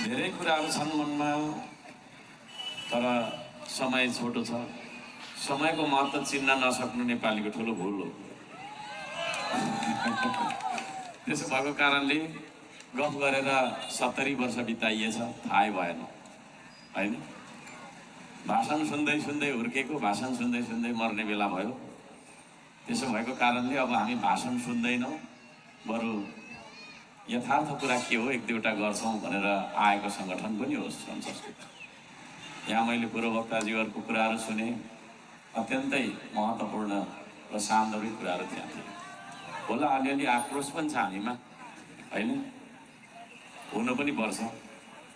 धेरै कुराहरू छन् मनमा, तर समय छोटो छ। समयको महत्त्व चिन्न नसक्नु नेपालीको ठुलो भुल हो। त्यसो भएको कारणले गफ गरेर 70 वर्ष बिताइएछ, थाहै भएन होइन। भाषण सुन्दै सुन्दै हुर्केको, भाषण सुन्दै सुन्दै मर्ने बेला भयो। त्यसो भएको कारणले अब हामी भाषण सुन्दैनौँ, बरु यथार्थ कुरा के हो एक दुईवटा गर्छौँ भनेर आएको सङ्गठन पनि हो श्रम संस्कृति। यहाँ मैले पूर्ववक्ताजीहरूको कुराहरू सुने, अत्यन्तै महत्त्वपूर्ण र सान्दर्भिक कुराहरू त्यहाँ थिए। होला अलिअलि आक्रोश पनि छ हामीमा होइन, हुनु पनि पर्छ।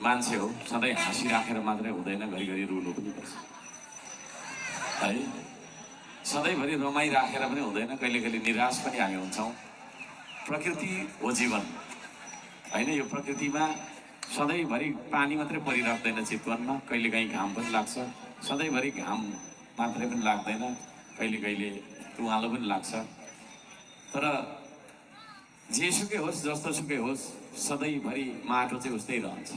मान्छे हो, सधैँ हाँसिराखेर मात्रै हुँदैन, घरिघरि रुनु पनि पर्छ है। सधैँभरि रमाइराखेर पनि हुँदैन, कहिले कहिले निराश पनि हामी हुन्छौँ। प्रकृति हो जीवन होइन। यो प्रकृतिमा सधैँभरि पानी मात्रै परिराख्दैन चितवनमा, कहिलेकाहीँ घाम पनि लाग्छ। सधैँभरि घाम मात्रै पनि लाग्दैन, कहिले कहिले तुवालो पनि लाग्छ। तर जेसुकै होस्, जस्तोसुकै होस्, सधैँभरि माटो चाहिँ उस्तै रहन्छ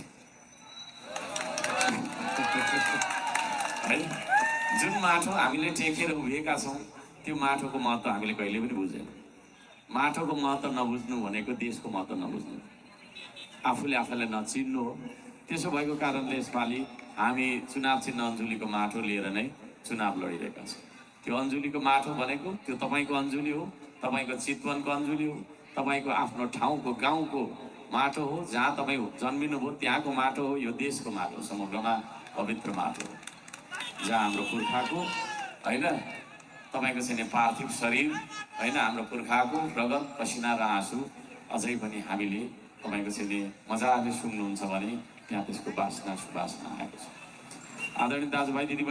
है। जुन माटो हामीले टेकेर उभिएका छौँ, त्यो माटोको महत्त्व हामीले कहिले पनि बुझेन। माटोको महत्त्व नबुझ्नु भनेको देशको महत्त्व नबुझ्नु, आफूले आफूलाई नचिन्नु हो। त्यसो भएको कारणले यसपालि हामी चुनाव चिन्ह अञ्जुलीको माटो लिएर नै चुनाव लडिरहेका छौँ। त्यो अञ्जुलीको माटो भनेको त्यो तपाईँको अञ्जुली हो, तपाईँको चितवनको अञ्जुली हो, तपाईँको आफ्नो ठाउँको गाउँको माटो हो, जहाँ तपाईँ जन्मिनुभयो त्यहाँको माटो हो। यो देशको माटो समग्रमा पवित्र माटो हो, जहाँ हाम्रो पुर्खाको होइन, तपाईँको चाहिँ पार्थिव शरीर होइन, हाम्रो पुर्खाको रगत पसिना र आँसु अझै पनि हामीले तपाईँको चाहिँ मजाले सुन्नुहुन्छ भने त्यहाँ त्यसको बासना सुबासना आएको छ। आदरणीय दाजुभाइ दिदीबहिनी।